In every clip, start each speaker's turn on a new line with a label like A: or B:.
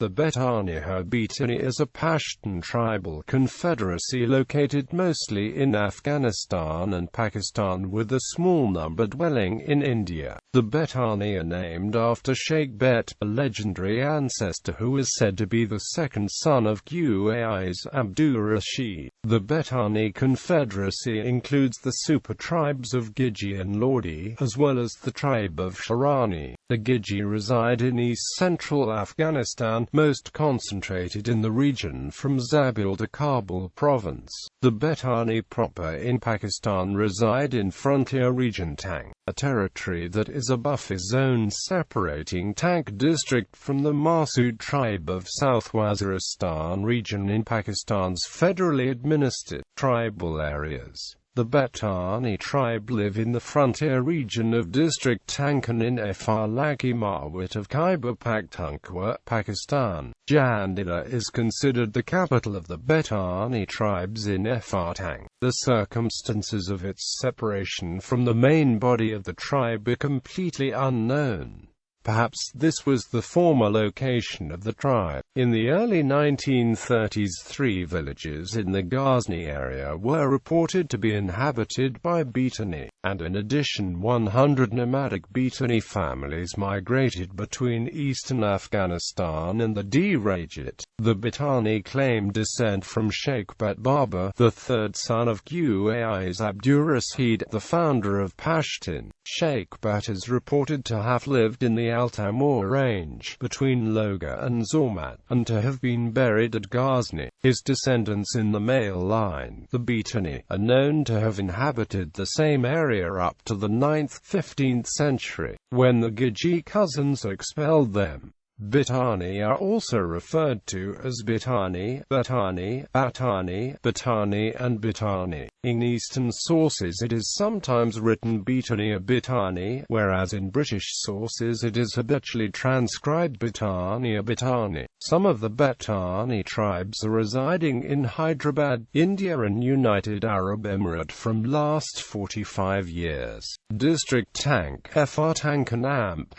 A: The Bettani is a Pashtun tribal confederacy located mostly in Afghanistan and Pakistan with a small number dwelling in India. The Bettani are named after Shaykh Beṭ, a legendary ancestor who is said to be the second son of Qais Abdur Rashid. The Bettani confederacy includes the supertribes of Ghilji and Lodi, as well as the tribe of Shirani.The Ghilji reside in east-central Afghanistan, most concentrated in the region from Zabul to Kabul province. The Bettani proper in Pakistan reside in frontier region Tang, a territory that is a buffer zone separating Tank district from the Masood tribe of South Waziristan region in Pakistan's federally administered tribal areas. The Bettani tribe live in the frontier region of District Tankan in Farlaki Mawat of Khyber Pakhtunkhwa, Pakistan. Jandila is considered the capital of the Bettani tribes in Tang. The circumstances of its separation from the main body of the tribe are completely unknown. Perhaps this was the former location of the tribe. In the early 1930s, 3 villages in the Ghazni area were reported to be inhabited by Bēṭanī, and in addition 100 nomadic Bēṭanī families migrated between eastern Afghanistan and the Rajat. The Bettani claim descent from Shaykh Beṭ, the third son of Qais Abdur Rashid, the founder of Pashtun. Shaykh Beṭ is reported to have lived in the Al-Tamur range, between Logar and Zormat, and to have been buried at Ghazni. His descendants in the male line, the Bēṭanī, are known to have inhabited the same area up to the 9th–15th century, when the Ghilji cousins expelled them. Bettani are also referred to as Bettani, Bettani, Bettani, Bettani and Bettani. In Eastern sources it is sometimes written Bēṭanī or Bettani, whereas in British sources it is habitually transcribed Bettani or Bettani. Some of the Bettani tribes are residing in Hyderabad, India and United Arab Emirates from last 45 years. District Tank, Tankanamp,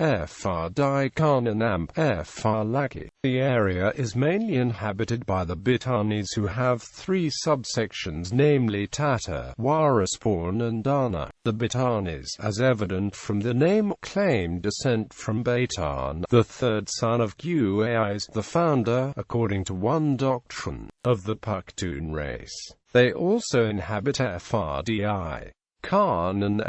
A: Dikananamp, Farlaki. The area is mainly inhabited by the Bettanis, who have 3 subsections, namely Tata, Waraspurn and Dana. The Bettanis, as evident from the name, claim descent from Bēṭan, the third son of Qais, the founder, according to one doctrine, of the Pashtun race. They also inhabit Fdi. Khan and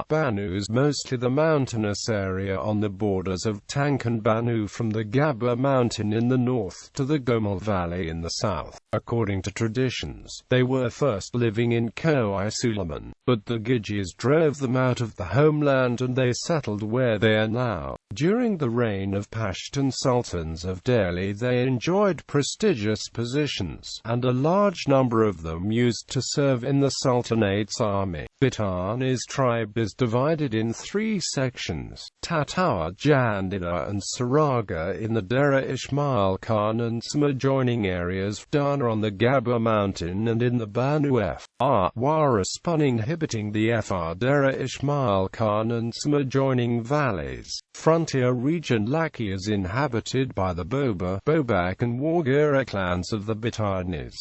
A: Banus, mostly the mountainous area on the borders of Tank and Banu, from the Gabba mountain in the north to the Gomal Valley in the south. According to traditions, they were first living in Qais Suleiman, but the Ghilji drove them out of the homeland and they settled where they are now. During the reign of Pashtun sultans of Delhi, they enjoyed prestigious positions, and a large number of them used to serve in the Sultanate's army. Bettani's tribe is divided in 3 sections: Tatar, Jandila and Saraga in the Dera Ismail Khan and some adjoining areas, Dana on the Gabba mountain and in the Banu Waraspun, inhibiting the Dera Ismail Khan and some adjoining valleys. Frontier region Laki is inhabited by the Boba, Bobak and Wagera clans of the Bettanis.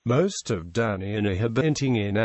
A: Most of Dani are inhabiting in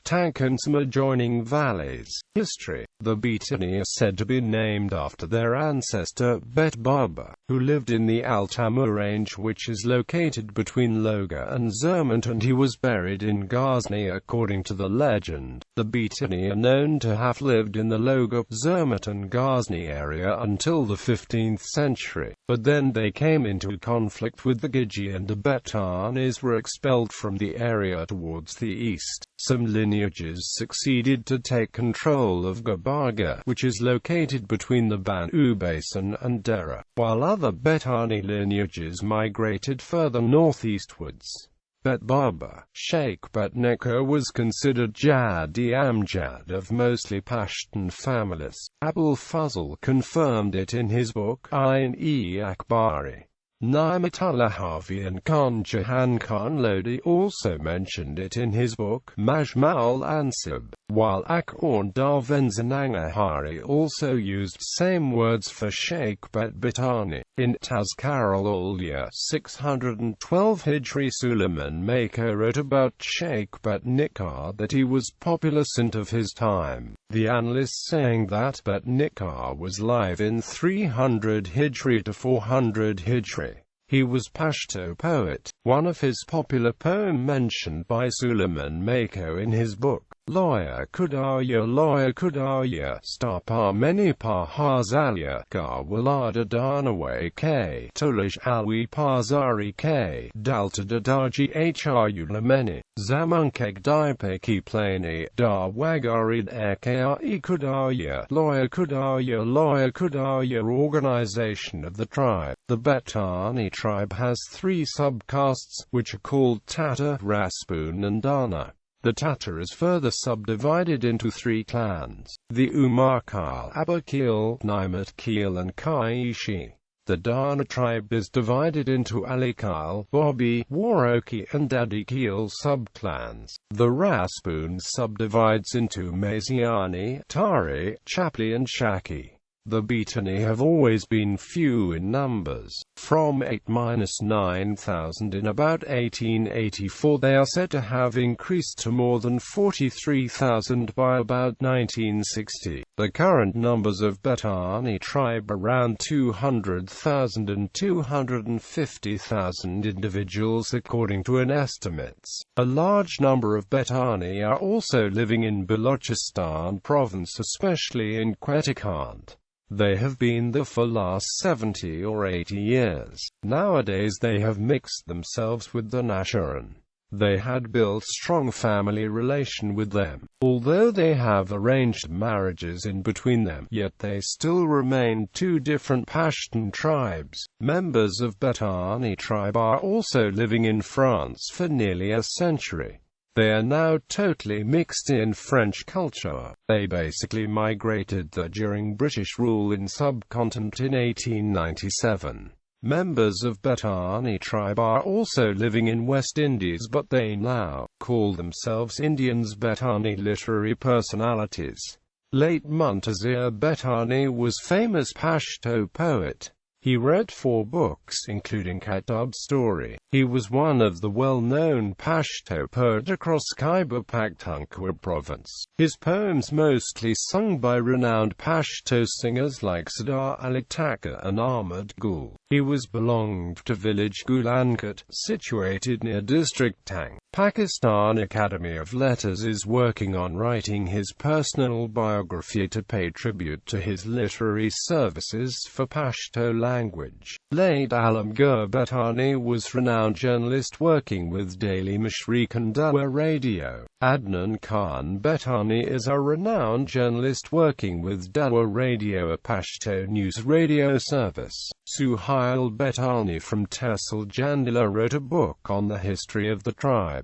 A: Tank and some adjoining valleys. History. The Bettani are said to be named after their ancestor, Beṭ, who lived in the Al-Tamur range, which is located between Logar and Zermatt, and he was buried in Ghazni according to the legend. The Bettani are known to have lived in the Logar, Zermatt and Ghazni area until the 15th century, but then they came into conflict with the Ghilji and the Bettanis were expelled from the area towards the east. Some lineages succeeded to take control of Gabaga, which is located between the Banu Basin and Dera, while other Bettani lineages migrated further northeastwards. Beṭ, Shaykh Beṭ was considered Jad-i-Amjad of mostly Pashtun families. Abul Fazl confirmed it in his book Ain-e-Akbari. Ni'matullah Havi and Khan Jahan Khan Lodi also mentioned it in his book Majma'ul Ansab. while Akhorn Darvenzanangahari also used same words for Shaykh Beṭ. In Tazkar al-Ulya 612 Hijri, Suleiman Mako wrote about Shaykh Beṭ that he was popular saint of his time, the annalists saying that Beṭ was alive in 300 Hijri to 400 Hijri. He was Pashto poet. One of his popular poem mentioned by Suleiman Mako in his book, Lawyer Kudaya, Star Many Hazalya, Walada Darnaway K, Tolish Alwi Pazari K, Dalta Dadaji Hrulameni, Zamankeg Dipeki Plani, Dar Wagarid Eki Kudaya, Lawyer Kudaya. Organization of the tribe. The Bettani tribe has three subcastes, which are called Tatar, Raspun and Dana. The Tatar is further subdivided into three clans: the Umarkal, Abakil, Nimatkil and Kaishi. The Dana tribe is divided into Alikal, Bobi, Waroki and Dadikil subclans. The Raspun subdivides into Maziani, Tari, Chapli and Shaki. The Bettani have always been few in numbers. From 8–9,000 in about 1884, they are said to have increased to more than 43,000 by about 1960. The current numbers of Bettani tribe are around 200,000 and 250,000 individuals according to an estimates. A large number of Bettani are also living in Balochistan province, especially in Quetikant. They have been there for last 70 or 80 years. Nowadays they have mixed themselves with the Nasharan. They had built strong family relation with them. Although they have arranged marriages in between them, yet they still remain two different Pashtun tribes. Members of Bettani tribe are also living in France for nearly a century. They are now totally mixed in French culture. They basically migrated there during British rule in subcontinent in 1897. Members of Bettani tribe are also living in West Indies, but they now call themselves Indians. Bettani literary personalities. Late Muntazir Bettani was famous Pashto poet. He wrote 4 books, including Kitab Story. He was one of the well-known Pashto poets across Khyber Pakhtunkhwa province. His poems mostly sung by renowned Pashto singers like Sadar Ali Taka and Ahmad Gul. He was belonged to village Gulankat, situated near district Tang. Pakistan Academy of Letters is working on writing his personal biography to pay tribute to his literary services for Pashto language. Late Alamgir Bettani was renowned journalist working with Daily Mashriq and Dawa Radio. Adnan Khan Bettani is a renowned journalist working with Dawa Radio, a Pashto news radio service. Suhail Bettani from Tehsil Jandila wrote a book on the history of the tribe.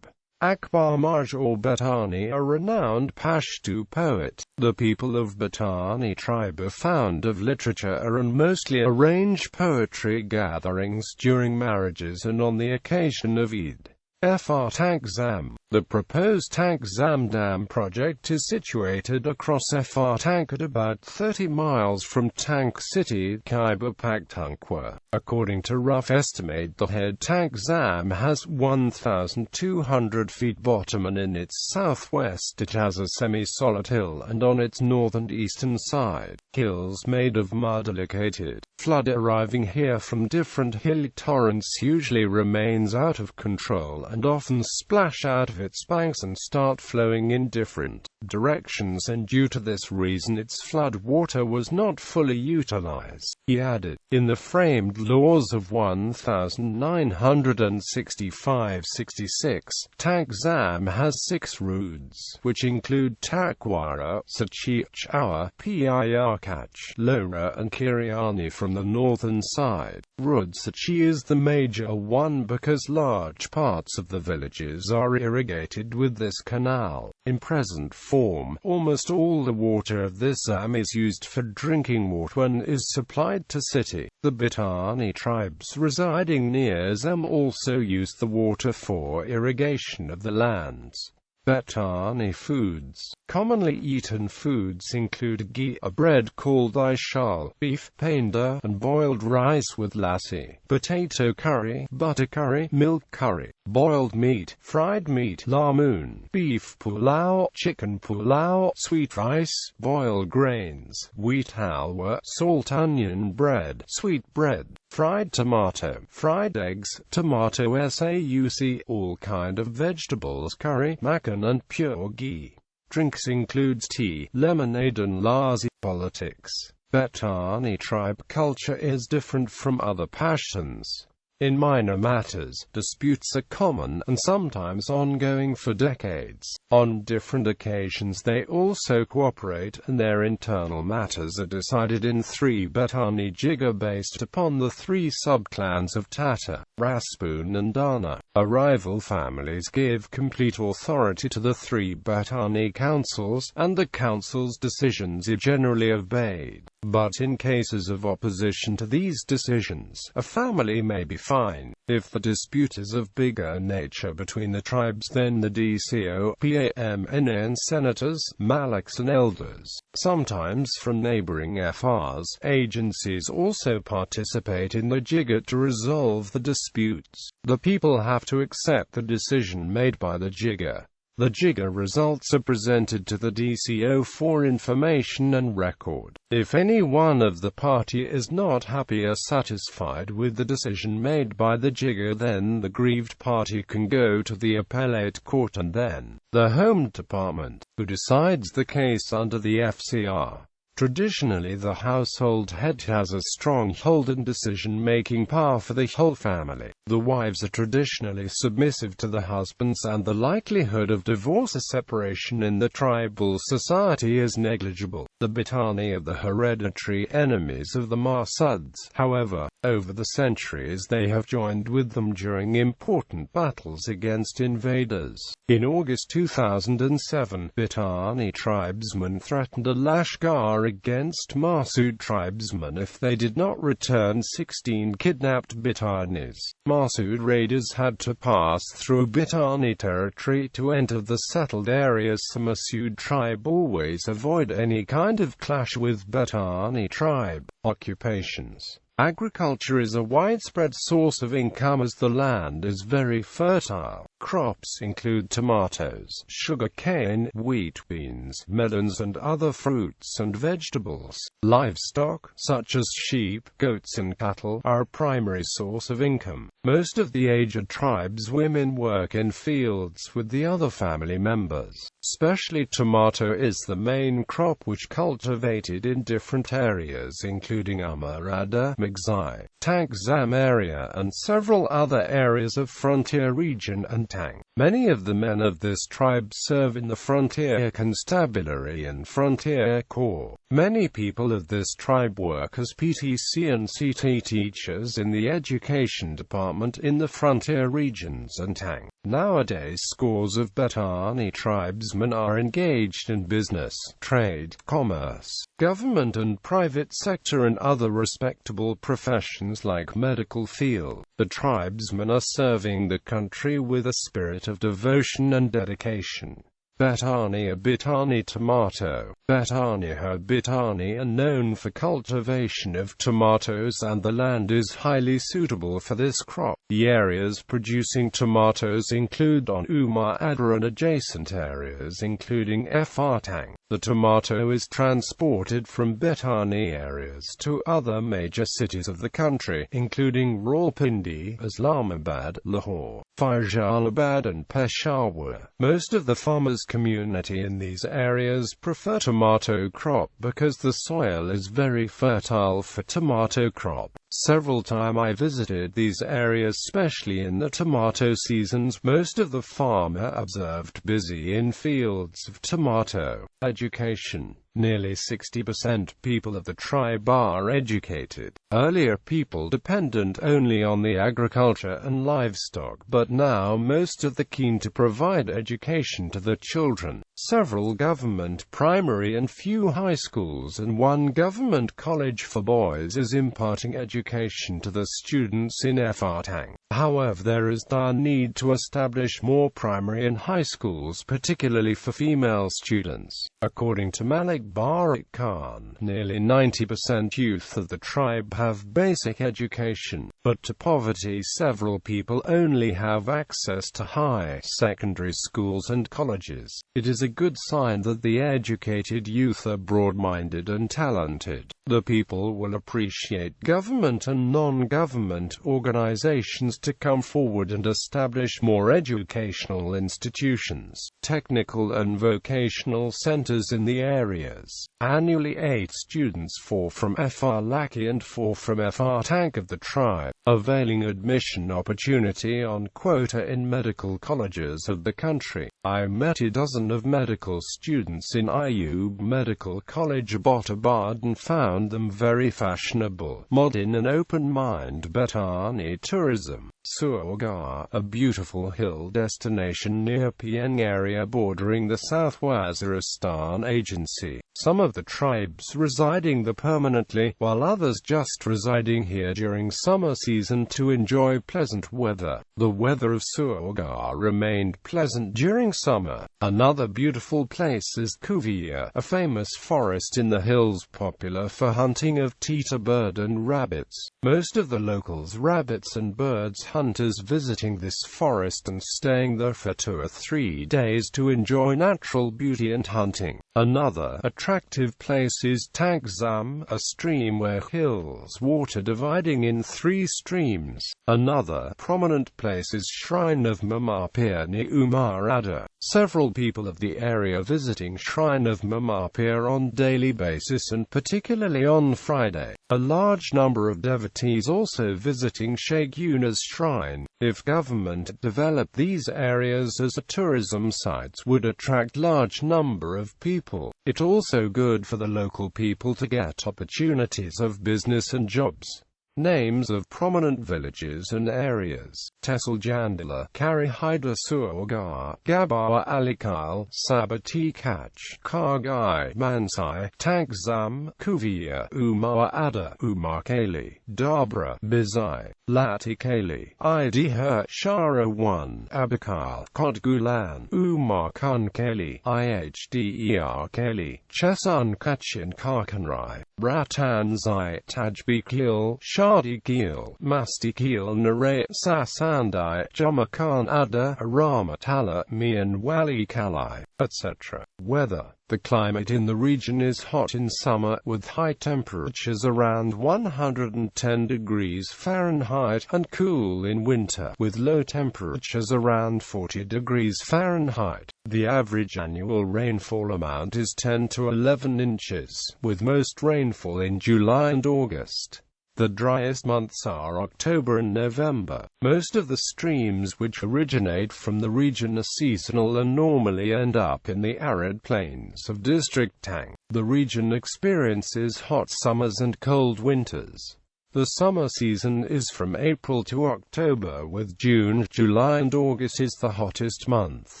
A: Akbar Major Bettani, a renowned Pashto poet. The people of Bettani tribe are fond of literature and mostly arrange poetry gatherings during marriages and on the occasion of Eid. Fr Takzam. The proposed Takzam Dam project is situated across Fr Tank at about 30 miles from Tank City, Khyber Pakhtunkhwa. According to rough estimate, the head Takzam has 1,200 feet bottom, and in its southwest it has a semi-solid hill, and on its north and eastern side, hills made of mud are located. Flood arriving here from different hilly torrents usually remains out of control and often splash out of its banks and start flowing in different directions, and due to this reason its flood water was not fully utilized. He added, in the framed laws of 1965–66, Takzam has 6 roods, which include Takwara, Sachi, Chawa, Piyarkach, Lora and Kiriani from the northern side. Rud Sachi is the major one because large parts of the villages are irrigated with this canal. In present form, almost all the water of this Zam is used for drinking water and is supplied to city. The Bettani tribes residing near Zam also use the water for irrigation of the lands. Beṭanī foods. Commonly eaten foods include ghee, a bread called ishal, beef, painda, and boiled rice with lassi, potato curry, butter curry, milk curry, boiled meat, fried meat, lamoon, beef pulao, chicken pulao, sweet rice, boiled grains, wheat halwa, salt onion bread, sweet bread, fried tomato, fried eggs, tomato sauce, all kind of vegetables, curry, makan and pure ghee. Drinks includes tea, lemonade and lassi. Politics. Beṭanī tribe culture is different from other Pashtuns. In minor matters, disputes are common and sometimes ongoing for decades. On different occasions they also cooperate, and their internal matters are decided in three Beṭanī Jiga based upon the three subclans of Tatar, Raspun and Dana. Rival families give complete authority to the three Beṭanī councils, and the council's decisions are generally obeyed. But in cases of opposition to these decisions, a family may be fined. If the dispute is of bigger nature between the tribes, then the DCOPAMN senators, malaks and elders, sometimes from neighboring FRs, agencies also participate in the Jiga to resolve the disputes. The people have to accept the decision made by the Jiga. The Jiga results are presented to the DCO for information and record. If any one of the party is not happy or satisfied with the decision made by the Jiga, then the grieved party can go to the appellate court and then the Home Department, who decides the case under the FCR. Traditionally, the household head has a strong hold and decision-making power for the whole family. The wives are traditionally submissive to the husbands, and the likelihood of divorce or separation in the tribal society is negligible. The Bettani are the hereditary enemies of the Masuds. However, over the centuries they have joined with them during important battles against invaders. In August 2007, Bettani tribesmen threatened a lashkar against Masud tribesmen if they did not return 16 kidnapped Bettanis. Masud raiders had to pass through Bettani territory to enter the settled areas, so Masud tribe always avoid any kind of clash with Bettani tribe. Occupations. Agriculture is a widespread source of income as the land is very fertile. Crops include tomatoes, sugar cane, wheat, beans, melons and other fruits and vegetables. Livestock, such as sheep, goats and cattle, are a primary source of income. Most of the aged tribes' women work in fields with the other family members. Especially tomato is the main crop which cultivated in different areas including Amarada, Magzai, Tangzam area and several other areas of frontier region and Tang. Many of the men of this tribe serve in the Frontier Constabulary and Frontier Corps. Many people of this tribe work as PTC and CT teachers in the education department in the frontier regions and Tang. Nowadays, scores of Bettani tribesmen are engaged in business, trade, commerce, government and private sector and other respectable professions like medical field. The tribesmen are serving the country with a spirit of devotion and dedication. Bettani, a Bettani tomato. Bettani are known for cultivation of tomatoes, and the land is highly suitable for this crop. The areas producing tomatoes include on Umar Adra and adjacent areas including Tang. The tomato is transported from Bettani areas to other major cities of the country, including Rawalpindi, Islamabad, Lahore, Faisalabad and Peshawar. Most of the farmers' community in these areas prefer tomato crop because the soil is very fertile for tomato crop. Several times I visited these areas, especially in the tomato seasons. Most of the farmer observed busy in fields of tomato. Education. Nearly 60% people of the tribe are educated. Earlier people dependent only on the agriculture and livestock, but now most of the keen to provide education to the children. several government primary and few high schools and one government college for boys is imparting education to the students in Fartang. However, there is the need to establish more primary and high schools, particularly for female students. According to Malik Barak Khan, nearly 90% youth of the tribe have basic education, but to poverty several people only have access to high secondary schools and colleges. It is a good sign that the educated youth are broad-minded and talented. The people will appreciate government and non-government organizations to come forward and establish more educational institutions, technical and vocational centers in the areas. Annually 8 students, 4 from Fr Laki and 4 Fr Fartang of the tribe, availing admission opportunity on quota in medical colleges of the country. I met a dozen of medical students in Ayub Medical College Abbottabad and found them very fashionable, modern and open-minded. Bēṭanī tourism. Surgar, a beautiful hill destination near Pieng area bordering the South Waziristan Agency. Some of the tribes residing there permanently, while others just residing here during summer season to enjoy pleasant weather. The weather of Surgar remained pleasant during summer. Another beautiful place is Kuvia, a famous forest in the hills popular for hunting of tita bird and rabbits. Most of the locals, rabbits and birds hunters, visiting this forest and staying there for 2 or 3 days to enjoy natural beauty and hunting. Another attractive place is Tagzam, a stream where hills water dividing in 3 streams. Another prominent place is Shrine of Mamapir near Umar Ada. Several people of the area visiting Shrine of Mamapir on daily basis and particularly on Friday. A large number of devotees also visiting Sheikh Yuna's shrine. If government developed these areas as a tourism sites would attract large number of people. It's also good for the local people to get opportunities of business and jobs. Names of prominent villages and areas: Tehsil Jandila, Karihida Surgar, Gabar Alikal, Sabati Kach, Kargai, Mansai, Tagzam, Kuvia, Umar Ada, Umar Kali, Dabra, Bizai, Latikali, Idher, Shara 1, Abakal, Kodgulan, Umar Khan Kali, Ihdar Kali, Chesan Kachin Karkanrai, Ratanzai, Tajbikil, Shadi Keel, Masti Keel, Nare, Sasandai, Jamakan Ada, Aramatala, Mian Wali Kalai, etc. Weather. The climate in the region is hot in summer, with high temperatures around 110 degrees Fahrenheit, and cool in winter, with low temperatures around 40 degrees Fahrenheit. The average annual rainfall amount is 10 to 11 inches, with most rainfall in July and August. The driest months are October and November. Most of the streams which originate from the region are seasonal and normally end up in the arid plains of District Tang. The region experiences hot summers and cold winters. The summer season is from April to October, with June, July and August is the hottest months.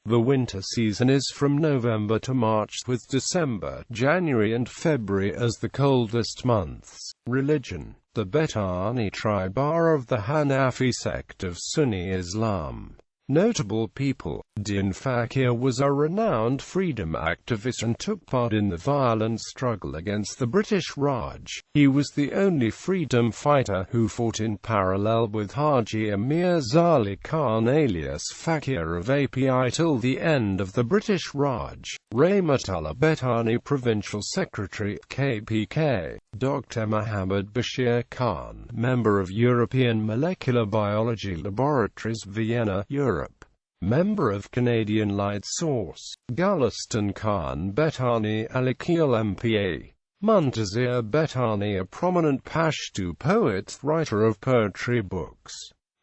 A: The winter season is from November to March, with December, January and February as the coldest months. Religion. The Bettani tribe are of the Hanafi sect of Sunni Islam. Notable people. Din Fakir was a renowned freedom activist and took part in the violent struggle against the British Raj. He was the only freedom fighter who fought in parallel with Haji Amir Zali Khan alias Fakir of API till the end of the British Raj. Rahmatullah Bettani Provincial Secretary, KPK. Dr. Muhammad Bashir Khan, member of European Molecular Biology Laboratories, Vienna, Europe. Member of Canadian Light Source. Gulistan Khan Bettani Alikil MPA. Muntazir Bettani, a prominent Pashtu poet, writer of poetry books.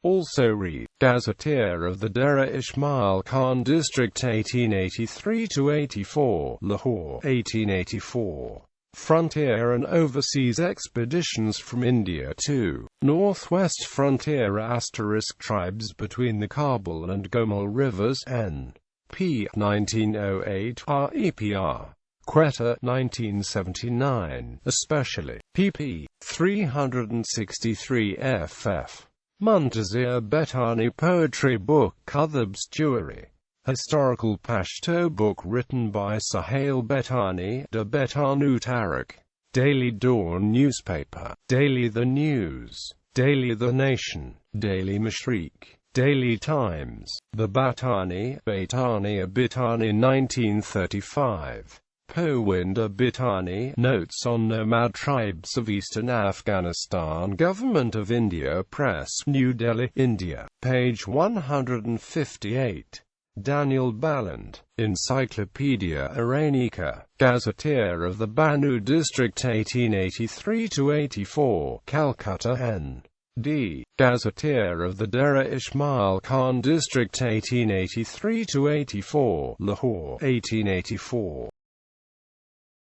A: Also read. Gazetteer of the Dera Ismail Khan District 1883–84, Lahore, 1884. Frontier and overseas expeditions from India to Northwest Frontier *tribes between the Kabul and Gomul rivers, N. p. 1908, REPR. Quetta, 1979, especially, pp. 363 ff. Muntazir Bettani Poetry Book Kuthab's Jewelry. Historical Pashto book written by Suhail Beṭani.The Bettani Tarak. Daily Dawn newspaper. Daily The News. Daily The Nation. Daily Mashriq. Daily Times. The Bettani, Bēṭanī, Bettani 1935. Powind-The Bettani, Notes on Nomad Tribes of Eastern Afghanistan. Government of India Press, New Delhi, India. Page 158. Daniel Balland, Encyclopedia Iranica, Gazetteer of the Bannu District 1883–84, Calcutta N.D. Gazetteer of the Dera Ismail Khan District 1883–84, Lahore 1884.